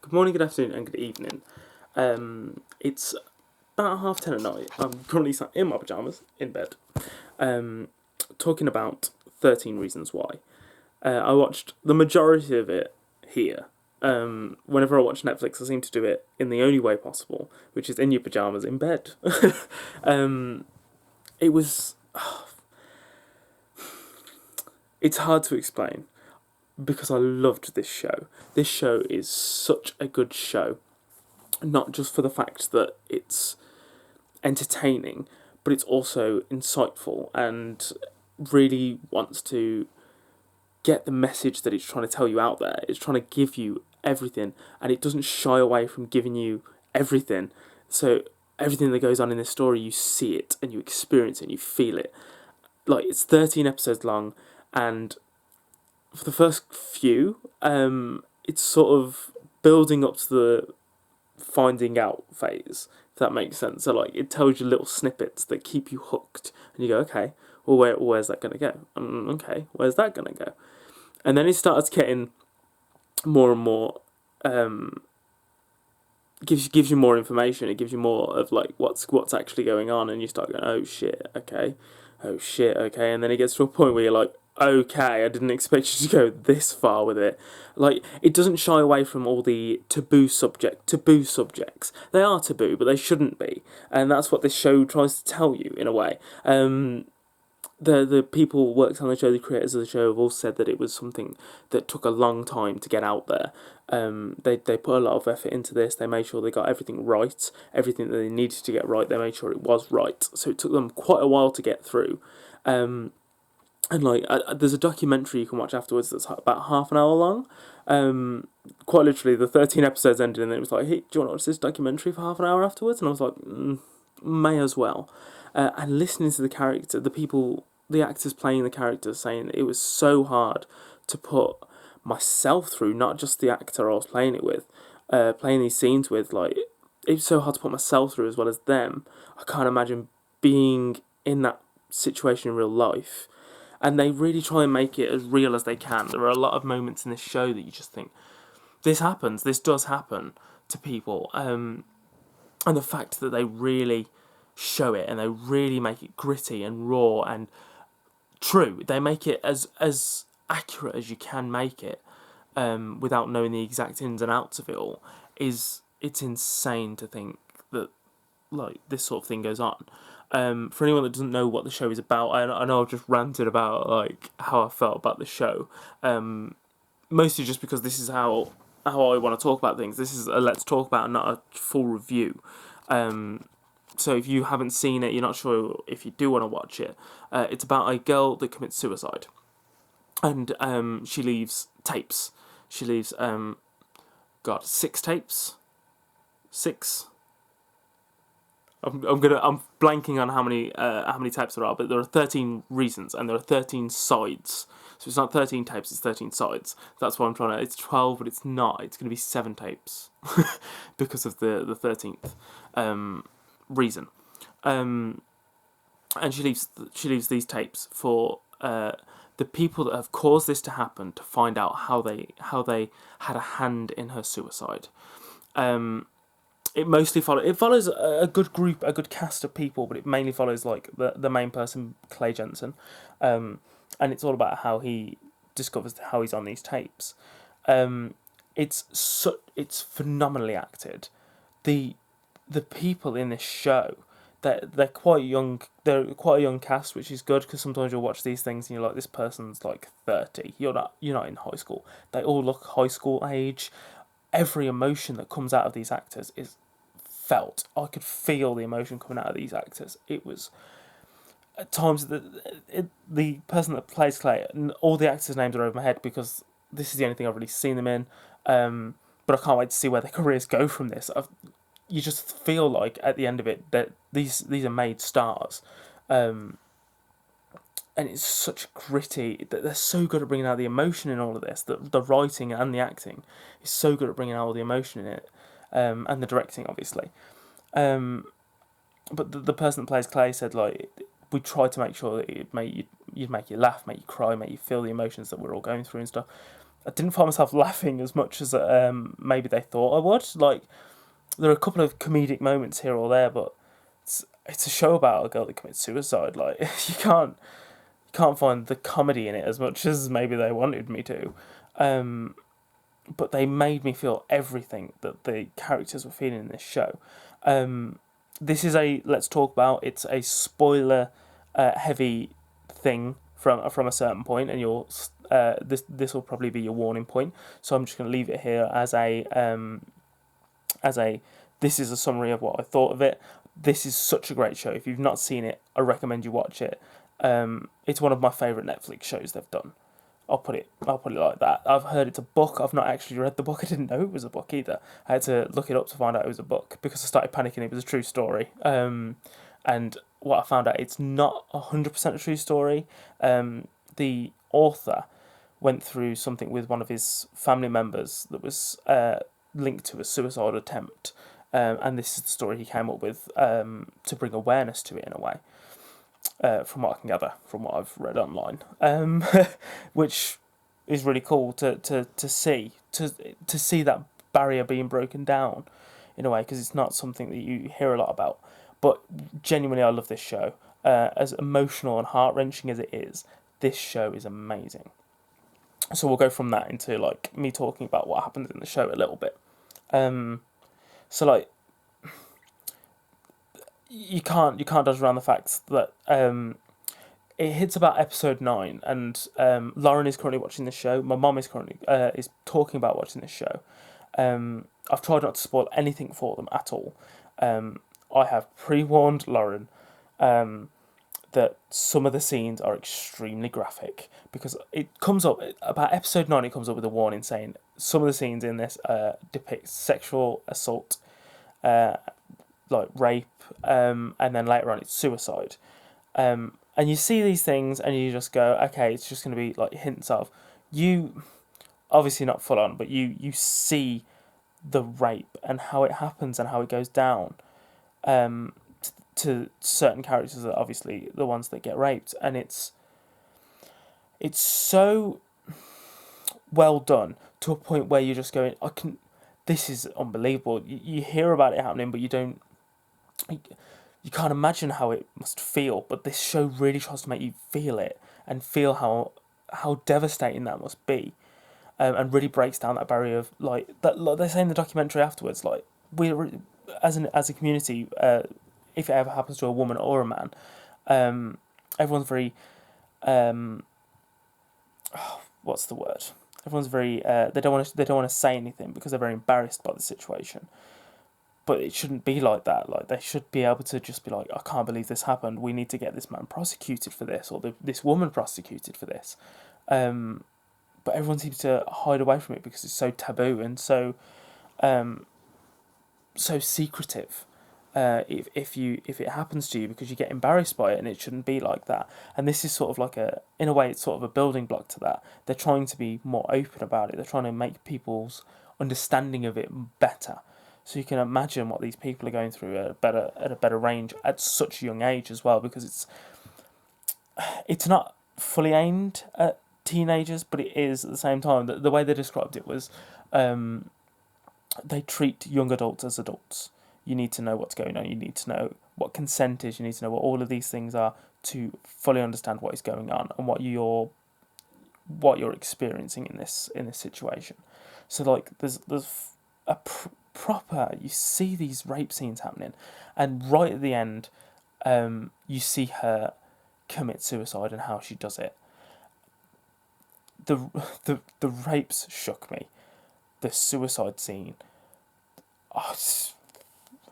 Good morning, good afternoon, and good evening. It's about 10:30 at night. I'm currently sat in my pajamas in bed, um, talking about 13 Reasons Why. I watched the majority of it here. Whenever I watch Netflix, I seem to do it in the only way possible, which is in your pajamas in bed. um, it was. It's hard to explain because I loved this show. This show is such a good show, not just for the fact that it's entertaining, but it's also insightful and really wants to get the message that it's trying to tell you out there. It's trying to give you everything, and it doesn't shy away from giving you everything. So everything that goes on in this story, you see it and you experience it and you feel it. Like, it's 13 episodes long, and for the first few, it's sort of building up to the finding out phase, if that makes sense. So, like, it tells you little snippets that keep you hooked, and you go, okay, well, where's that gonna go? Okay, where's that gonna go? And then it starts getting more and more. Gives you more information. It gives you more of like what's actually going on, and you start going, oh shit, okay. And then it gets to a point where you're like, okay, I didn't expect you to go this far with it. Like, it doesn't shy away from all the taboo subjects. They are taboo, but they shouldn't be, and that's what this show tries to tell you in a way. The people who worked on the show, the creators of the show, have all said that it was something that took a long time to get out there. They put a lot of effort into this. They made sure they got everything right, everything that they needed to get right. They made sure it was right. So it took them quite a while to get through. And like, there's a documentary you can watch afterwards that's about half an hour long. Quite literally, the 13 episodes ended, and then it was like, hey, do you want to watch this documentary for half an hour afterwards? And I was like, may as well. And listening to the character, the actors playing the characters, saying it was so hard to put myself through, not just the actor I was playing it with, playing these scenes with. Like, it was so hard to put myself through as well as them. I can't imagine being in that situation in real life. And they really try and make it as real as they can. There are a lot of moments in this show that you just think, this does happen to people. And the fact that they really show it and they really make it gritty and raw and true. They make it as accurate as you can make it, without knowing the exact ins and outs of it all. It's insane to think that, like, this sort of thing goes on. For anyone that doesn't know what the show is about, I know I've just ranted about like how I felt about the show, mostly just because this is how I want to talk about things. This is a let's talk about, not a full review. So if you haven't seen it, you're not sure if you do want to watch it. It's about a girl that commits suicide, and she leaves tapes. She leaves 6 tapes, 6. I'm blanking on how many types there are, but there are 13 reasons and there are 13 sides. So it's not 13 tapes, it's 13 sides. That's what I'm trying to. It's 12, but it's not. It's going to be 7 tapes because of the 13th reason. And she leaves these tapes for the people that have caused this to happen to find out how they had a hand in her suicide. It mostly follows a good group, a good cast of people, but it mainly follows like the main person, Clay Jensen, and it's all about how he discovers how he's on these tapes. It's phenomenally acted. The people in this show, they're quite young. They're quite a young cast, which is good because sometimes you'll watch these things and you're like, this person's like 30. You're not in high school. They all look high school age. Every emotion that comes out of these actors is felt. I could feel the emotion coming out of these actors. It was at times the person that plays Clay, all the actors' names are over my head because this is the only thing I've really seen them in. But I can't wait to see where their careers go from this. You just feel like at the end of it that these are made stars. And it's such gritty that they're so good at bringing out the emotion in all of this. The writing and the acting is so good at bringing out all the emotion in it, and the directing, obviously. But the person that plays Clay said, like, we tried to make sure that you'd make you laugh, make you cry, make you feel the emotions that we're all going through and stuff. I didn't find myself laughing as much as maybe they thought I would. Like, there are a couple of comedic moments here or there, but it's a show about a girl that commits suicide. Like, you can't find the comedy in it as much as maybe they wanted me to. Um, but they made me feel everything that the characters were feeling in this show. This is a let's talk about. It's a spoiler heavy thing from a certain point, and you'll this will probably be your warning point. So I'm just going to leave it here as a this is a summary of what I thought of it. This is such a great show. If you've not seen it, I recommend you watch it. It's one of my favourite Netflix shows they've done. I'll put it like that. I've heard it's a book. I've not actually read the book. I didn't know it was a book either. I had to look it up to find out it was a book because I started panicking. It was a true story. And what I found out, it's not 100% a true story. The author went through something with one of his family members that was linked to a suicide attempt. And this is the story he came up with to bring awareness to it in a way. From what I can gather, from what I've read online, which is really cool to see that barrier being broken down in a way, because it's not something that you hear a lot about. But genuinely, I love this show. As emotional and heart wrenching as it is, this show is amazing. So we'll go from that into like me talking about what happens in the show a little bit. So like you can't dodge around the facts that it hits about episode 9, and Lauren is currently watching this show. My mom is currently is talking about watching this show. I've tried not to spoil anything for them at all. I have pre-warned Lauren that some of the scenes are extremely graphic, because it comes up about episode 9. It comes up with a warning saying some of the scenes in this depict sexual assault, like rape, and then later on it's suicide. And you see these things and you just go, okay, it's just going to be like hints of, you, obviously not full on, but you see the rape and how it happens and how it goes down, to certain characters that are obviously the ones that get raped, and it's so well done to a point where you're just going, this is unbelievable. You hear about it happening, but you can't imagine how it must feel. But this show really tries to make you feel it and feel how devastating that must be, and really breaks down that barrier of like that. Like they say in the documentary afterwards, like we as a community, if it ever happens to a woman or a man, everyone's very what's the word? Everyone's very they don't want to say anything because they're very embarrassed by the situation. But it shouldn't be like that. Like, they should be able to just be like, I can't believe this happened. We need to get this man prosecuted for this, or this woman prosecuted for this. But everyone seems to hide away from it because it's so taboo and so secretive. If it happens to you, because you get embarrassed by it, and it shouldn't be like that. And this is sort of like in a way, it's sort of a building block to that. They're trying to be more open about it. They're trying to make people's understanding of it better. So you can imagine what these people are going through at a better range at such a young age as well, because it's not fully aimed at teenagers, but it is at the same time. The way they described it was, they treat young adults as adults. You need to know what's going on. You need to know what consent is. You need to know what all of these things are to fully understand what is going on and what you're experiencing in this situation. So like there's a proper, you see these rape scenes happening, and right at the end, you see her commit suicide and how she does it. The rapes shook me. The suicide scene. Oh,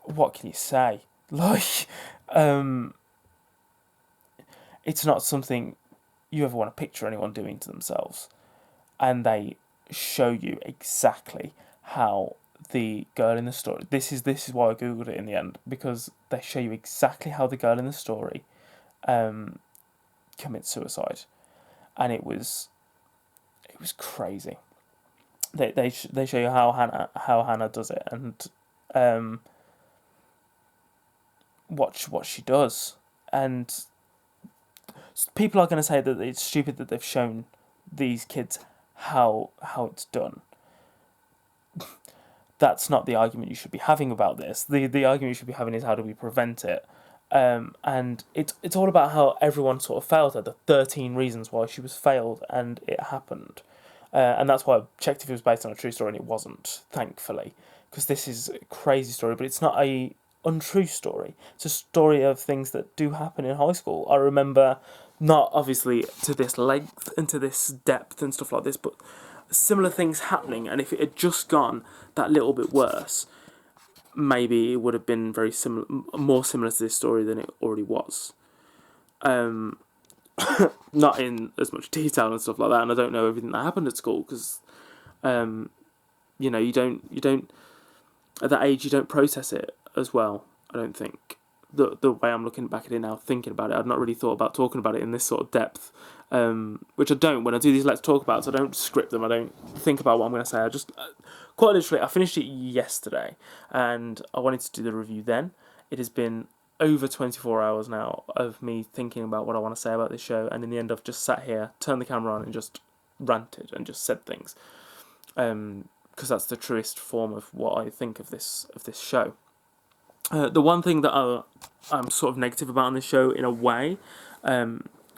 what can you say? Like, it's not something you ever want to picture anyone doing to themselves, and they show you exactly how the girl in the story. This is why I googled it in the end, because they show you exactly how the girl in the story commits suicide, and it was crazy. They show you how Hannah does it, and what she does, and people are going to say that it's stupid that they've shown these kids how it's done. That's not the argument you should be having about this. The argument you should be having is how do we prevent it. And it's all about how everyone sort of failed her, the 13 reasons why she was failed, and it happened. And that's why I checked if it was based on a true story, and it wasn't, thankfully, because this is a crazy story, but it's not a untrue story. It's a story of things that do happen in high school. I remember, not obviously to this length and to this depth and stuff like this, but similar things happening, and if it had just gone that little bit worse, maybe it would have been very similar, more similar to this story than it already was. Um, Not in as much detail and stuff like that, and I don't know everything that happened at school because, you don't at that age you don't process it as well. I don't think the way I'm looking back at it now, thinking about it, I've not really thought about talking about it in this sort of depth, which I don't when I do these let's talk abouts. I don't script them. I don't think about what I'm going to say. I just quite literally I finished it yesterday, and I wanted to do the review then. It has been over 24 hours now of me thinking about what I want to say about this show, and in the end I've just sat here, turned the camera on and just ranted and just said things, because that's the truest form of what I think of this show. The one thing that I'm sort of negative about on this show in a way,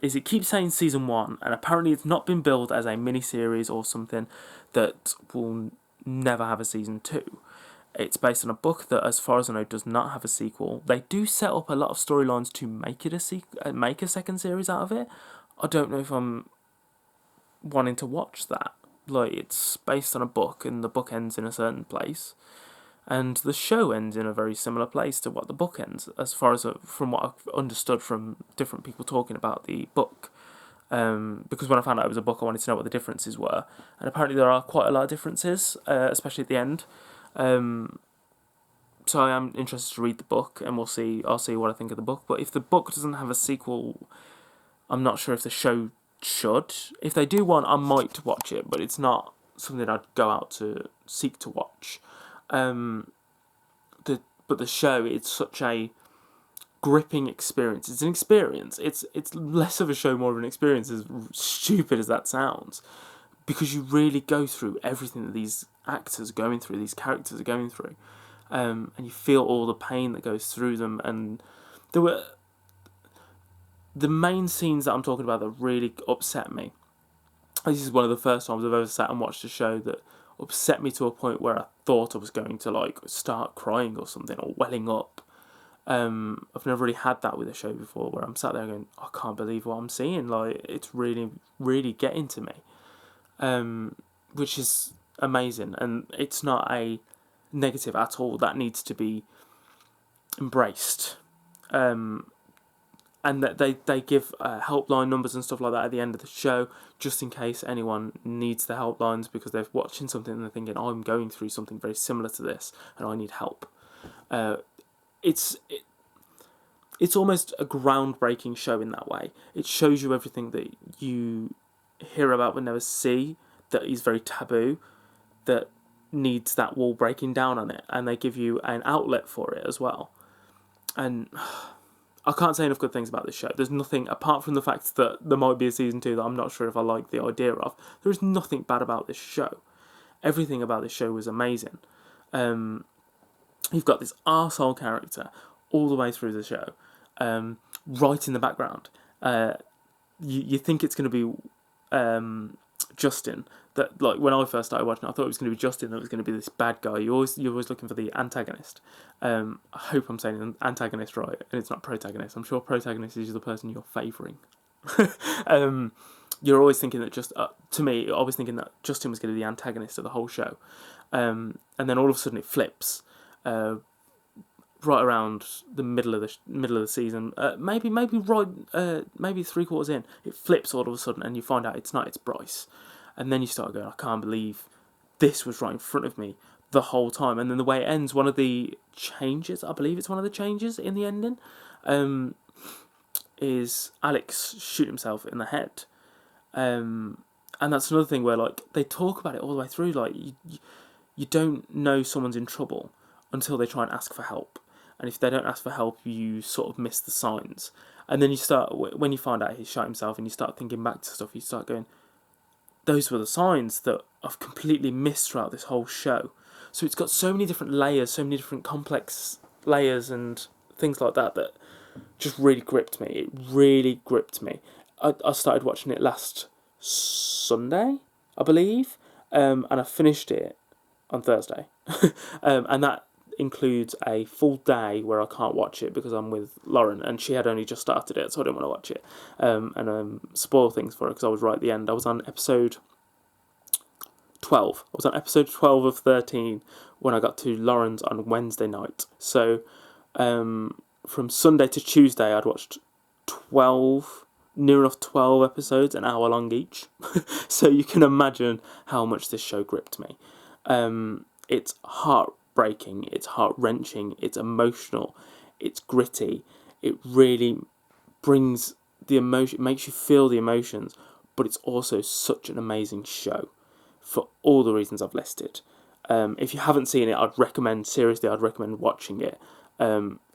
is it keeps saying season 1, and apparently it's not been billed as a mini-series or something that will never have a season 2. It's based on a book that, as far as I know, does not have a sequel. They do set up a lot of storylines to make it make a second series out of it. I don't know if I'm wanting to watch that. Like, it's based on a book, and the book ends in a certain place, and the show ends in a very similar place to what the book ends, as far as from what I've understood from different people talking about the book. Because when I found out it was a book, I wanted to know what the differences were, and apparently there are quite a lot of differences, especially at the end. So I am interested to read the book, and I'll see what I think of the book. But if the book doesn't have a sequel, I'm not sure if the show should. If they do one, I might watch it, but it's not something I'd go out to seek to watch. But the show, it's such a gripping experience. It's an experience. It's less of a show, more of an experience, as stupid as that sounds, because you really go through everything that these actors are going through, these characters are going through, and you feel all the pain that goes through them. And there were the main scenes that I'm talking about that really upset me. This is one of the first times I've ever sat and watched a show that upset me to a point where I thought I was going to start crying or something, or welling up. I've never really had that with a show before, where I'm sat there going, I can't believe what I'm seeing. Like, it's really, really getting to me, which is amazing, and it's not a negative at all. That needs to be embraced, and that they give helpline numbers and stuff like that at the end of the show, just in case anyone needs the helplines because they're watching something and they're thinking, I'm going through something very similar to this and I need help. It's almost a groundbreaking show in that way. It shows you everything that you hear about but never see, that is very taboo, that needs that wall breaking down on it, and they give you an outlet for it as well. And I can't say enough good things about this show. There's nothing, apart from the fact that there might be a season 2 that I'm not sure if I like the idea of, there is nothing bad about this show. Everything about this show was amazing. You've got this arsehole character all the way through the show, right in the background. You think it's going to be Justin. That, like, when I first started watching it, I thought it was going to be Justin, that was going to be this bad guy. You're always looking for the antagonist. I hope I'm saying antagonist right, and it's not protagonist. I'm sure protagonist is the person you're favouring. You're always thinking that to me, I was thinking that Justin was going to be the antagonist of the whole show, and then all of a sudden it flips, right around the middle of the season, maybe right, maybe 3/4 in, it flips all of a sudden, and you find out it's not, it's Bryce. And then you start going, I can't believe this was right in front of me the whole time. And then the way it ends, one of the changes, I believe it's one of the changes in the ending, is Alex shoot himself in the head. And that's another thing where, like, they talk about it all the way through. Like, you don't know someone's in trouble until they try and ask for help. And if they don't ask for help, you sort of miss the signs. And then you start, when you find out he shot himself and you start thinking back to stuff, you start going, those were the signs that I've completely missed throughout this whole show. So it's got so many different layers, so many different complex layers and things like that that just really gripped me. It really gripped me. I started watching it last Sunday, I believe, and I finished it on Thursday. And that includes a full day where I can't watch it because I'm with Lauren, and she had only just started it, so I didn't want to watch it and spoil things for her because I was right at the end. I was on episode 12. I was on episode 12 of 13 when I got to Lauren's on Wednesday night. So from Sunday to Tuesday, I'd watched 12, near enough 12 episodes, an hour long each. So you can imagine how much this show gripped me. It's heartbreaking, it's heart-wrenching, it's emotional, it's gritty. It really brings the emotion, makes you feel the emotions, but it's also such an amazing show for all the reasons I've listed. If you haven't seen it, I'd recommend watching it.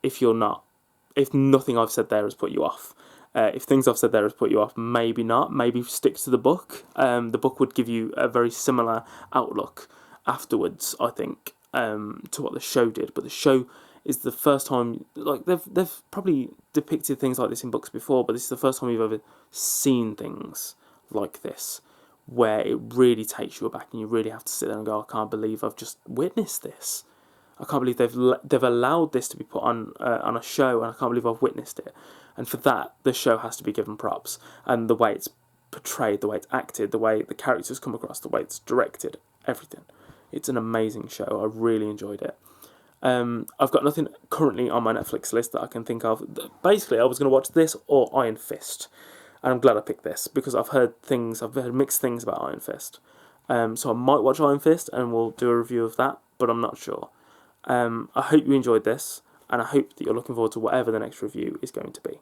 If nothing I've said there has put you off. If things I've said there has put you off, maybe not. Maybe stick to the book. The book would give you a very similar outlook afterwards, I think, to what the show did. But the show is the first time, like, they've probably depicted things like this in books before, but this is the first time you've ever seen things like this, where it really takes you aback and you really have to sit there and go, I can't believe I've just witnessed this. I can't believe they've allowed this to be put on a show, and I can't believe I've witnessed it. And for that, the show has to be given props. And the way it's portrayed, the way it's acted, the way the characters come across, the way it's directed, everything. It's an amazing show. I really enjoyed it. I've got nothing currently on my Netflix list that I can think of. Basically, I was going to watch this or Iron Fist. And I'm glad I picked this because I've heard mixed things about Iron Fist. So I might watch Iron Fist and we'll do a review of that, but I'm not sure. I hope you enjoyed this, and I hope that you're looking forward to whatever the next review is going to be.